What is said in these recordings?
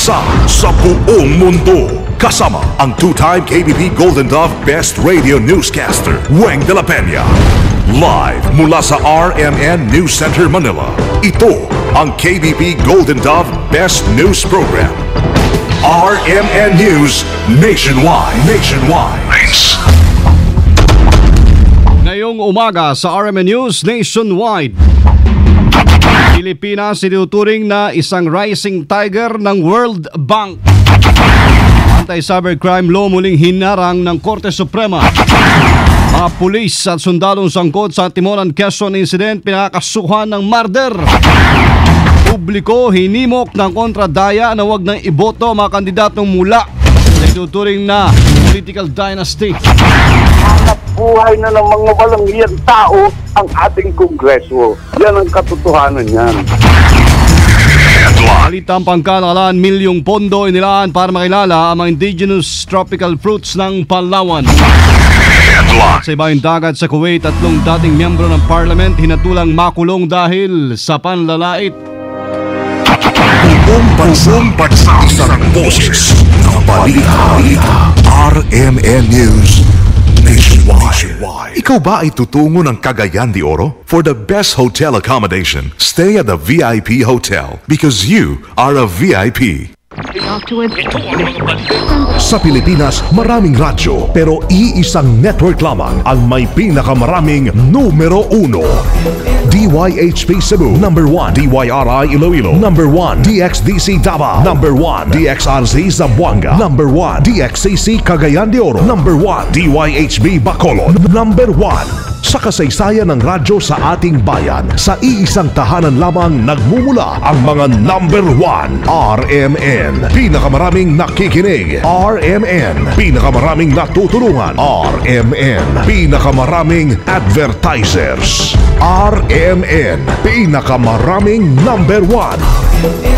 sa buong mundo. Kasama ang two-time KBP Golden Dove Best Radio Newscaster, Weng de la Peña. Live mula sa RMN News Center, Manila. Ito ang KBP Golden Dove Best News Program. RMN News Nationwide. Ngayong umaga sa RMN News Nationwide, Pilipinas itinuturing na isang rising tiger ng World Bank. Anti-cybercrime law muling hinarang ng Korte Suprema. Mga pulis at sundalong sangkot sa Timonan, Quezon incident pinakasuhan ng murder. Publiko hinimok ng kontradaya na wag nang iboto mga kandidatong mula sa itinuturing na political dynasty. Hanap buhay na ng mga walanghiyang tao ang ating Kongreso. Yan ang katotohanan yan. Balitang pangkalakalan, milyong pondo inilaan para makilala ang mga indigenous tropical fruits ng Palawan. Sa ibayong dagat sa Kuwait, 3 dating miyembro ng parliament hinatulang makulong dahil sa panlalait. Buong bansa, isang boses ng balita. RMN News Nationwide. Ikaw ba ay tutungo ng Cagayan de Oro? For the best hotel accommodation, stay at the VIP Hotel because you are a VIP. Sa Pilipinas, maraming radyo pero iisang network lamang ang may pinakamaraming numero 1. DYHP Cebu, number 1. DYRI Iloilo, number 1. DXDC Davao, number 1. DXRZ Zamboanga, number 1. DXCC Cagayan de Oro, number 1. DYHB Bacolod, number 1. Sa kasaysayan ng radyo sa ating bayan, sa iisang tahanan lamang nagmumula ang mga number 1. RMN, pinakamaraming nakikinig. RMN, pinakamaraming natutulungan. RMN, pinakamaraming advertisers. RMN, pinakamaraming number 1.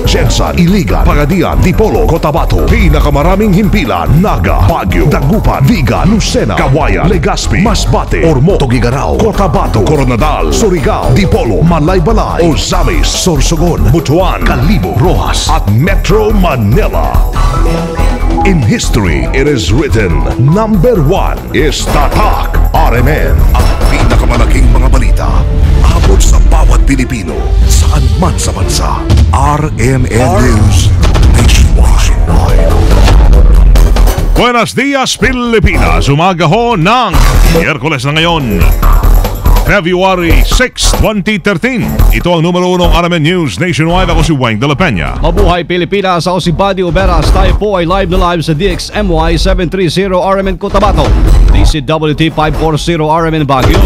Jensa, Iligan, Pagadian, Dipolo, Cotabato, pinakamaraming himpilan. Naga, Baguio, Dagupan, Viga, Lucena, Kawayan, Legazpi, Masbate, Ormo, Tugigaraw, Cotabato, Coronadal, Surigao, Dipolo, Malaybalay, Ozamis, Sorsogon, Butuan, Calibo, Rojas at Metro Manila. In history, it is written, number 1 is Tatak. RMN, ang pinakamalaking mga balita abot sa bawat Pilipino, saan man sa bansa. RMN News Nationwide. Buenos dias, Pilipinas. Umaga ho ng Miyerkules na ngayon, February 6, 2013. Ito ang numero 1 RMN News Nationwide. Ako si Weng de la Peña. Mabuhay Pilipinas, ako si Buddy Uberas. Tayo po ay live na live sa DXMY 730 RMN Cotabato, DCWT 540 RMN Baguio,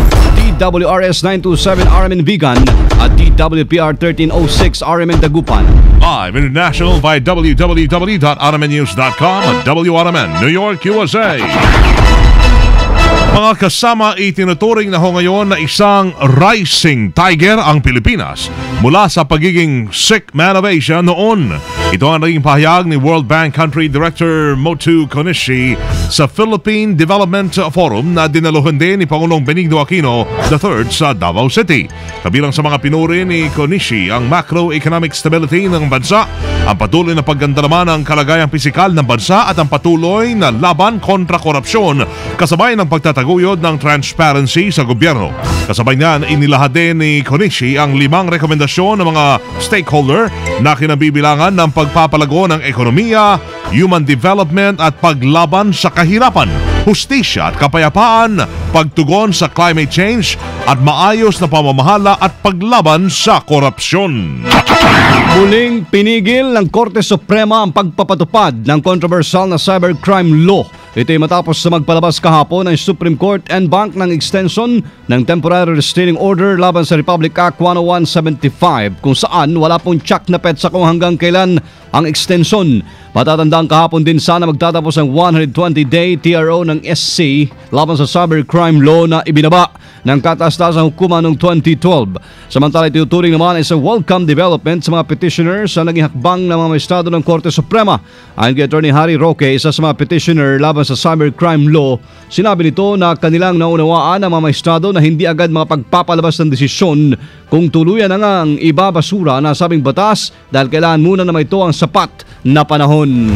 DWRS 927 RMN Vigan at DWPR 1306 RMN Dagupan. Live international by www.rmnnews.com at WRMN New York, USA. Mga kasama, itinuturing na ho ngayon na isang rising tiger ang Pilipinas mula sa pagiging sick man of Asia noon. Ito ang naging pahayag ni World Bank Country Director Motoo Konishi sa Philippine Development Forum na dinaluhan din ni Pangulong Benigno Aquino III sa Davao City. Kabilang sa mga pinuri ni Konishi ang macroeconomic stability ng bansa, ang patuloy na paggandalaman ng kalagayang pisikal ng bansa at ang patuloy na laban kontra korupsyon kasabay ng pagtataguyod ng transparency sa gobyerno. Kasabay niyan, inilahad din ni Konishi ang 5 rekomendasyon ng mga stakeholder na kinabibilangan ng pagpapalago ng ekonomiya, human development at paglaban sa kahirapan, hustisya at kapayapaan, pagtugon sa climate change at maayos na pamamahala at paglaban sa korupsyon. Muling pinigil ng Korte Suprema ang pagpapatupad ng controversial na cybercrime law. Ito ay matapos sa magpalabas kahapon ng Supreme Court en banc ng extension ng Temporary Restraining Order laban sa Republic Act 10175 kung saan wala pong tsak na petsa kung hanggang kailan ang extension. Matatandaan kahapon din sana magtatapos ang 120-day TRO ng SC laban sa cybercrime law na ibinaba ng kataas-taasang hukuman noong 2012. Samantala, itinuturing naman isang welcome development sa mga petitioners sa naging hakbang ng mga maestrado ng Korte Suprema. Ayon kay Attorney Harry Roque, isa sa mga petitioner laban sa cybercrime law, sinabi nito na kanilang naunawaan ng mga maestrado na hindi agad makapagpapalabas ng desisyon kung tuluyan na nga ang ibabasura na sabing batas dahil kailangan muna na ito ang sapat na panahon.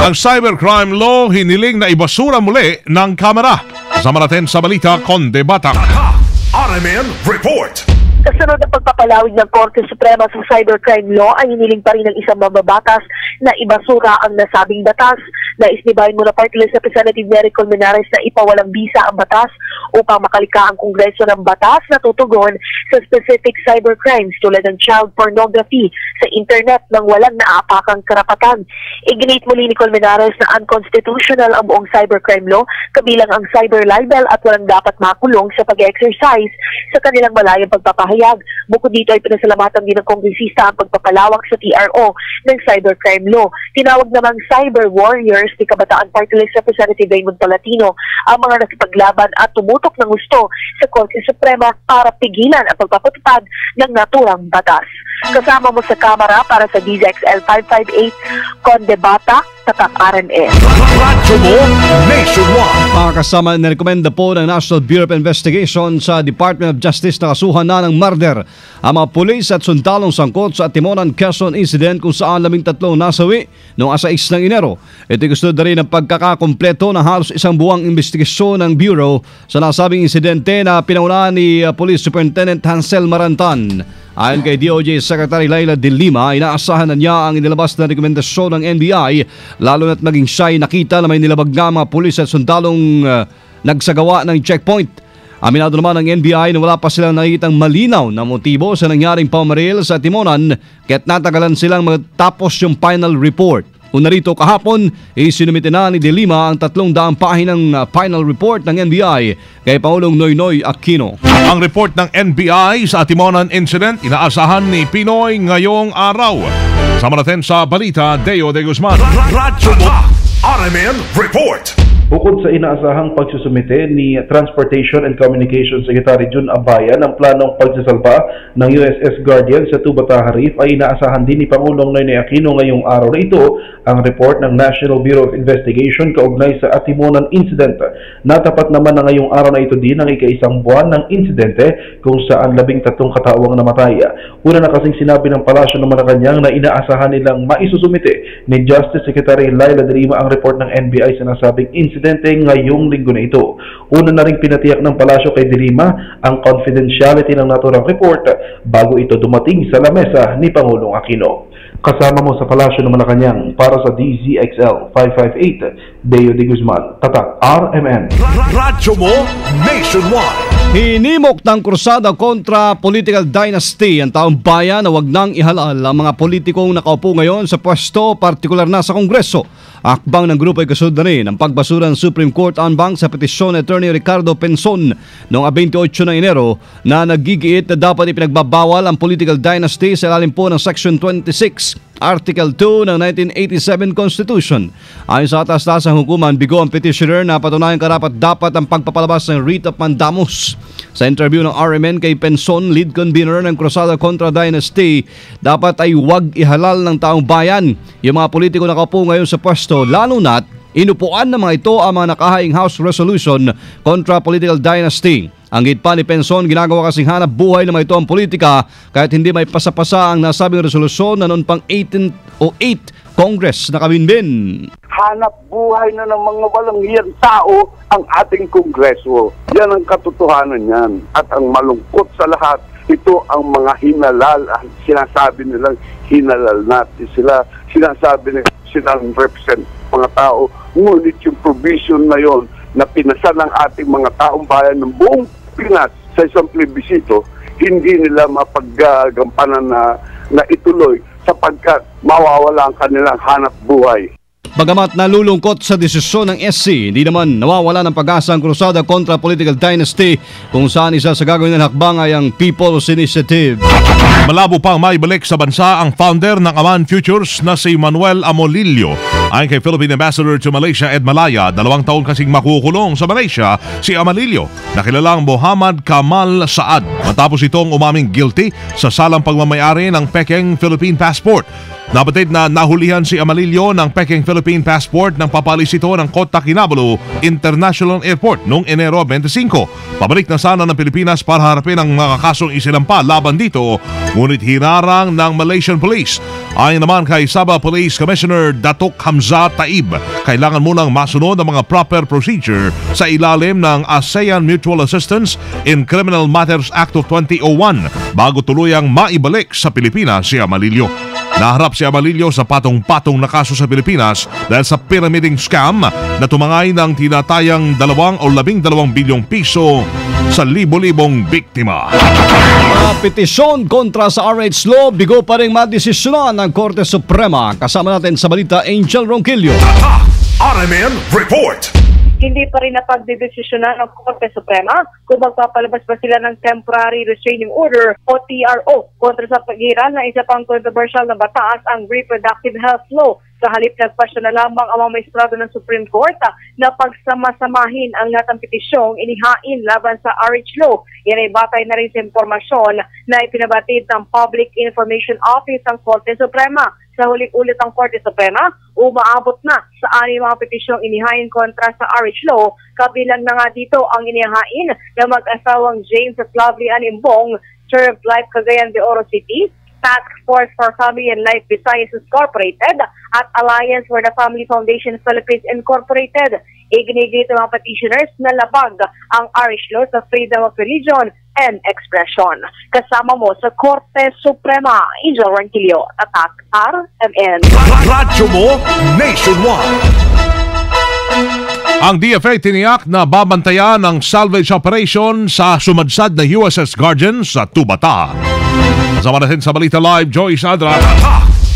Ang cybercrime law hiniling na ibasura muli ng Kamara. Kasama natin sa balita, Conde Batak. RMN Report. Kasunod ng pagpapalawig ng Korte Suprema sa cybercrime law ay hiniling pa rin ng isang mababatas na ibasura ang nasabing batas. Nais ni Bayan Muna Party List Representative Nery Colmenares na ipawalang bisa ang batas upang makalika ang Kongreso ng batas na tutugon sa specific cybercrimes tulad ng child pornography sa internet nang walang naapakang karapatan. Iginit muli ni Colmenares na unconstitutional ang buong cybercrime law, kabilang ang cyber libel at walang dapat makulong sa pag-exercise sa kanilang malayang pagpapahayag. Bukod dito ay pinasalamatan din ng kongresista ang pagpapalawak sa TRO ng cybercrime law. Tinawag namang cyber warriors ni Kabataan Party List Representative Raymond Palatino ang mga nakipaglaban at tumutok ng gusto sa Korte Suprema para pigilan ang pagpapatupad ng naturang batas. Kasama mo sa Kamara para sa DZXL 558, Conde Batak, Tatak RMN. Radyo mo nationwide. Mga kasama, nirekomenda po ng National Bureau of Investigation sa Department of Justice na kasuhan na ng murder ang mga pulis at sundalong sangkot sa Timonan, Quezon incident kung saan 13 nasawi noong 6 ng Enero. Ito gusto na rin ang pagkakakompleto ng halos isang buwang investigasyon ng Bureau sa nasabing insidente na pinaunahan ni Police Superintendent Hansel Marantan. Ayon kay DOJ Secretary Laila De Lima, inaasahan na niya ang inilabas na rekomendasyon ng NBI lalo na't maging siya ay nakita na may nilabag nga mga pulis at sundalong nagsagawa ng checkpoint. Aminado naman ng NBI na wala pa silang nakikitang malinaw na motibo sa nangyaring pamaril sa Timonan kaya't natagalan silang matapos yung final report. Una rito kahapon, isinumite na ni De Lima ang 300 pahinang final report ng NBI kay Pangulong Noynoy Aquino. Ang report ng NBI sa Timonan incident inaasahan ni Pinoy ngayong araw. Sama natin sa balita, Deo de Guzman. Radyo mo RMN Report. Bukod sa inaasahang pagsusumite ni Transportation and Communications Secretary Jun Abaya ng planong pagsasalba ng USS Guardian sa Tubata Reef, ay inaasahan din ni Pangulong Noynoy Aquino ngayong araw na ito ang report ng National Bureau of Investigation kaugnay sa Timonan incident. Natapat naman na ngayong araw na ito din ang ika-isang buwan ng insidente kung saan 13 katawang namatay. Una na kasing sinabi ng Palasyo ng Malacanang na inaasahan nilang maisusumite ni Justice Secretary Laila De Lima ang report ng NBI sa nasabing incident ngayong linggo na ito. Una na rin pinatiyak ng Palasyo kay De Lima ang confidentiality ng naturang report bago ito dumating sa lamesa ni Pangulong Aquino. Kasama mo sa Palasyo ng Malacanang para sa DZXL 558, Deo de Guzman, Tatak RMN. Radyo mo nationwide. Hinimok ng krusada kontra political dynasty ang taong bayan na wag nang ihalal ang mga politikong nakaupo ngayon sa pwesto, partikular na sa Kongreso. Akbang ng grupo ay kasunod na rin ang pagbasura ng Supreme Court en banc sa petisyon ni Attorney Ricardo Penson noong 28 ng Enero na nagigiit na dapat ipinagbabawal ang political dynasty sa ilalim po ng Section 26, Article 2 ng 1987 Constitution. Ayon sa atas-tasang hukuman, bigo ang petitioner na patunayang karapat-dapat ang pagpapalabas ng writ of mandamus. Sa interview ng RMN kay Penson, lead convener ng Crusada Contra Dynasty, dapat ay huwag ihalal ng taong bayan yung mga politiko na nakaupo ngayon sa pwesto, lalo na't inupuan ng mga ito ang mga nakahaing House Resolution kontra political dynasty. Ang git pa ni Penson, ginagawa kasing hanap buhay na may ito ang politika kahit hindi may pasapasa ang nasabing resolusyon na noon pang 1808 Congress na kabinbin. Hanap buhay na ng mga walang hiyang tao ang ating Kongreso. Yan ang katotohanan niyan. At ang malungkot sa lahat, ito ang mga hinalal. Sinasabi nilang hinalal natin sila. Sinasabi nilang silang represent mga tao. Ngunit yung provision na yon na pinasa ng ating mga taong bayan ng buong Pinas sa isang plebisito, hindi nila mapaggagampanan na ituloy sapagkat mawawala ang kanilang hanap buhay. Bagamat nalulungkot sa desisyon ng SC, hindi naman nawawala ng pag-asa ang krusada kontra political dynasty kung saan isa sa gagawin ng hakbang ay ang People's Initiative. Malabo pang maibalik sa bansa ang founder ng Aman Futures na si Manuel Amolillo. Ayon kay Philippine Ambassador to Malaysia Ed Malaya, 2 taon kasing makukulong sa Malaysia si Amolillo na kilalang Muhammad Kamal Saad matapos itong umaming guilty sa salang pagmamayari ng Peking Philippine Passport. Nabatid na nahulihan si Amolillo ng Peking Philippine Passport nang papalis ito ng Kota Kinabalu International Airport noong Enero 25. Pabalik na sana ng Pilipinas para harapin ang mga kasong isinampa laban dito, ngunit hinarang ng Malaysian Police. Ayon naman kay Sabah Police Commissioner Datuk Hamzah Taib, kailangan munang masunod ang mga proper procedure sa ilalim ng ASEAN Mutual Assistance in Criminal Matters Act of 2001 bago tuluyang maibalik sa Pilipinas si Amolillo. Naharap si Amolillo sa patong-patong na kaso sa Pilipinas dahil sa pyramiding scam na tumangay ng tinatayang 2 o 12 bilyong piso sa libo-libong biktima. Mga petisyon kontra sa RH Law, bigo pa rin madesisyonan ng Korte Suprema. Kasama natin sa balita, Angel Ronquillo. RMN Report. Hindi pa rin napagdedesisyonan ng Korte Suprema kung magpapalabas ba sila ng Temporary Restraining Order o TRO kontra sa paghiran na isa pang controversial na batas, ang Reproductive Health Law. Sa halip nagpasya na lamang ang mga maestrado ng Supreme Court na pagsamasamahin ang lahat ng petisyong inihain laban sa RH Law. Yan ay batay na rin sa impormasyon na ipinabatid ng Public Information Office ng Korte Suprema. Sa huling ulit ang Korte Suprema, umaabot na sa 6 mga petisyong inihain kontra sa RH Law. Kabilang na nga dito ang inihain ng mag-asawang James at Lovely Animbong, Served Life Cagayan de Oro City, Task Force for Family and Life Visayas Incorporated at Alliance for the Family Foundation Philippines Incorporated. Iginigit ang mga petitioners na labag ang RH Law sa freedom of religion and expression. Kasama mo sa Korte Suprema, Angel Ronquillo, Tatak RMN. Radyo mo nationwide. Ang DFA tiniyak na babantayan ang salvage operation sa sumadsad na USS Guardian sa Tubata. Kasama natin sa Balita Live, Joyce Adra.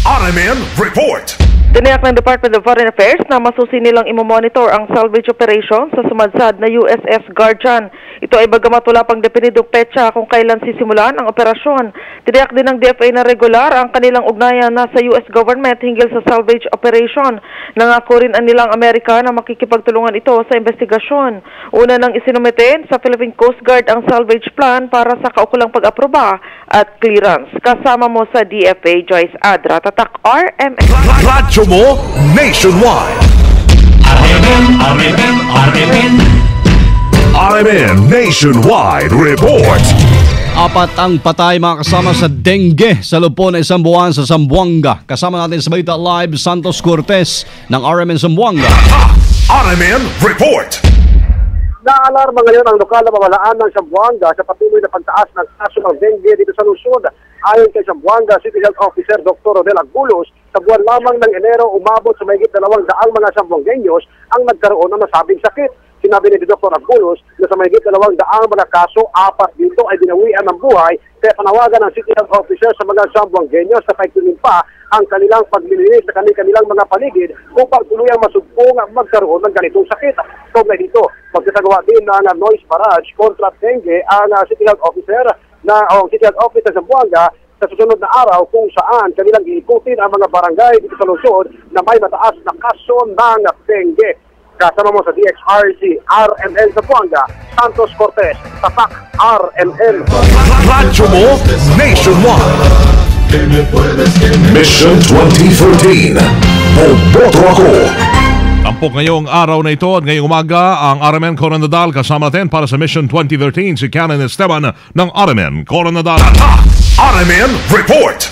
RMN Report. Tiniyak ng Department of Foreign Affairs na masusi nilang imomonitor ang salvage operation sa sumadsad na USS Guardian. Ito ay bagamat wala pang definitong petsa kung kailan sisimulan ang operasyon. Tiniyak din ng DFA na regular ang kanilang ugnayan na sa US government hinggil sa salvage operation. Nangako rin ang nilang Amerika na makikipagtulungan ito sa investigasyon. Una nang isinumitin sa Philippine Coast Guard ang salvage plan para sa kaukulang pag-aproba at clearance. Kasama mo sa DFA, Joyce Adra, Tatak RMN. Radyo mo nationwide. RMN Nationwide Report. 4 ang patay mga kasama sa dengue sa loob ng isang buwan sa Zamboanga. Kasama natin sa Balita Live, Santos Cortez ng RMN Zamboanga. RMN Report. Naalarma ngayon ang lokal na pamahalaan ng Zamboanga sa patuloy na pagtaas ng kaso ng dengue dito sa lungsod. Ayon kay Zamboanga City Health Officer Dr. Rodel Agbulos, sa buwan lamang ng Enero umabot sa mahigit 200 mga Zamboangueños ang nagkaroon ng nasabing sakit. Sinabi ni Dr. Agbulos na sa mahigit 200 mga kaso, 4 dito ay binawian ng buhay, kaya panawagan ng City Health Officer sa mga Zamboangueños sa paigtingin pa ang kanilang paglilinis sa kanilang mga paligid upang tuluyang masugpong magkaroon ng ganitong sakit. Kaugnay dito, magsasagawa din ng noise barrage kontra dengue ang City Health Officer o City Health Office sa Zamboanga sa susunod na araw kung saan kanilang iikutin ang mga barangay dito sa lungsod na may mataas na kaso ng dengue. Kasama mo sa DXRC RMN Zamboanga, Santos Cortez, Tatak RMN. Radyo mo nationwide. Mission 2013. Boboto ako. Tampok ngayong araw na ito at ngayong umaga ang RMN Coronadal kasama natin para sa Mission 2013 si Canon Esteban ng RMN Coronadal. RMN Report.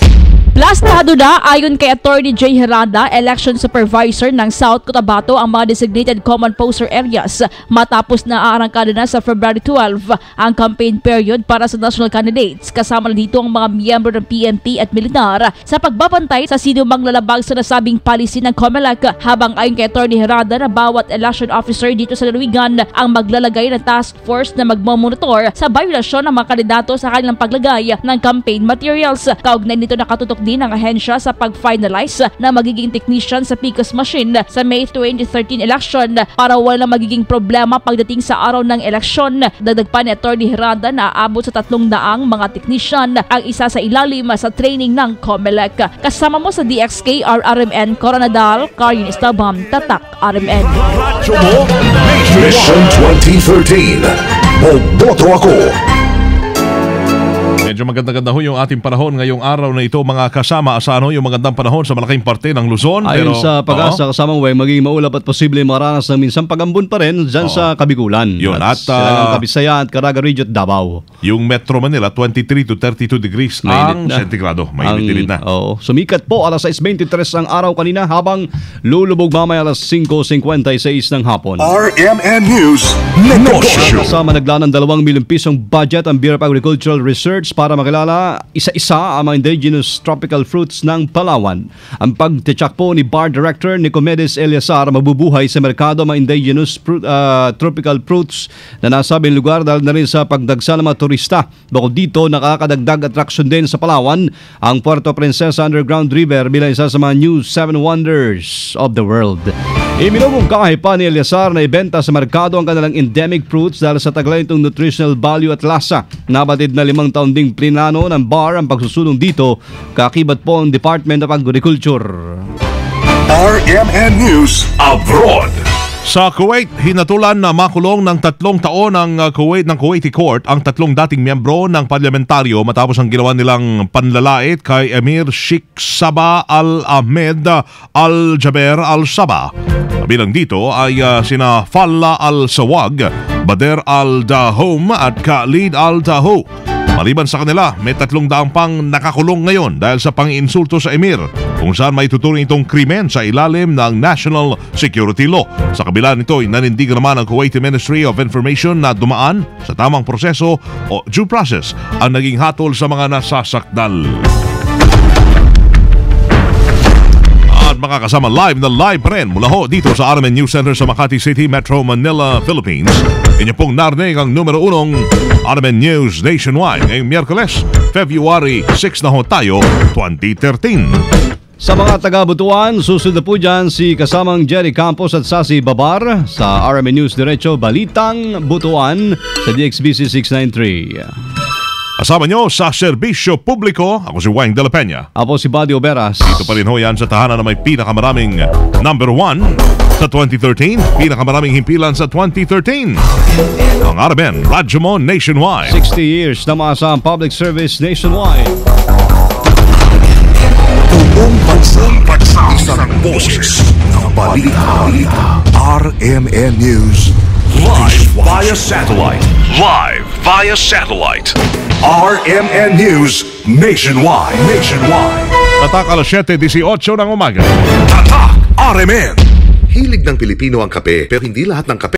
Plastado na ayon kay Attorney J. Heranda, Election Supervisor ng South Cotabato ang mga designated common poster areas matapos na aarangkada na sa February 12 ang campaign period para sa national candidates. Kasama na dito ang mga miyembro ng PNP at militar sa pagbabantay sa sino mang lalabag sa nasabing policy ng COMELEC, habang ayon kay Attorney Heranda na bawat election officer dito sa lalawigan ang maglalagay ng task force na magmamonitor sa violasyon ng mga kandidato sa kanilang paglagay ng campaign materials. Kaugnay nito nakatutok din ng ahensya sa pag-finalize na magiging technician sa PCOS machine sa May 2013 election para wala magiging problema pagdating sa araw ng eleksyon. Dagdag pa ni Atty. Herrada na aabot sa 300 mga technician ang isa sa ilalim sa training ng COMELEC. Kasama mo sa DXK RMN Coronadal, Karin Estabam, Tatak RMN. Mission 2013. Boboto ako. Medyo maganda-ganda ho yung ating panahon ngayong araw na ito, mga kasama. Asahan ho yung magandang panahon sa malaking parte ng Luzon. Ayon sa Pag-asa, kasamang way, maging maulap at posible maranas ng minsan pagambon pa rin dyan sa Kabigulan. Yun, at Silangang Kabisaya at Caraga Region at Davao. Yung Metro Manila, 23 to 32 degrees ang sentigrado. Mainit na. Sumikat po alas 6:23 ang araw kanina habang lulubog mamaya alas 5:56 ng hapon. RMN News Negosyo. Kasama naglaan ng 2 milyong pisong budget ang Bureau of Agricultural Research para makilala isa-isa ang mga indigenous tropical fruits ng Palawan. Ang pagtitsak po ni Bar Director Nicomedes Eliasar, mabubuhay sa merkado mga indigenous tropical fruits na nasabing lugar dahil na rin sa pagdagsa ng mga turista. Bukod dito, nakakadagdag attraction din sa Palawan ang Puerto Princesa Underground River bilang isa sa mga new 7 wonders of the world. Iminumungkahi pa ni Eliasar na ibenta sa merkado ang kanilang endemic fruits dahil sa taglay nitong nutritional value at lasa. Nabatid na 5 taon ding plinano ng bar ang pagsusulong dito, kakibat po ang Department of Agriculture. RMN News Abroad. Sa Kuwait, hinatulan na makulong ng 3 taon ng Kuwaiti Court ang 3 dating miyembro ng parlamentaryo matapos ang ginawa nilang panlalait kay Emir Sheikh Sabah Al-Ahmed Al-Jaber Al-Sabah. Bilang dito ay sina Falla Al-Sawag, Bader Al-Dahom at Khalid Al-Daho. Maliban sa kanila, may 300 pang nakakulong ngayon dahil sa pang-insulto sa emir, kung saan may tuturing itong krimen sa ilalim ng National Security Law. Sa kabila nito, nanindigan naman ang Kuwaiti Ministry of Information na dumaan sa tamang proseso o due process ang naging hatol sa mga nasasakdal. At mga kasama, live pa rin mula ho dito sa RMN News Center sa Makati City, Metro Manila, Philippines. Inyo pong narinig ang numero 1 RMN News Nationwide ngayong Miyerkules, February 6 na ho tayo, 2013. Sa mga taga-Butuan, susunod po dyan si kasamang Jerry Campos at Sasi Babar sa RMN News Diretso Balitang Butuan sa DXBC 693. Kasama nyo sa serbisyo publiko, ako si Wang de la Peña. Ako si Buddy Oberas. Dito pa rin ho yan sa tahanan na may pinakamaraming number 1 sa 2013, pinakamaraming himpilan sa 2013. Ang RMN Radyo Mo Nationwide. 60 years na maasahang public service nationwide. Buong bansang isang boses ng balita. RMN News Live via satellite. RMN News Nationwide. Tatak alas 7:18 ng umaga. Tatak RMN. Hilig ng Pilipino ang kape, pero hindi lahat ng kape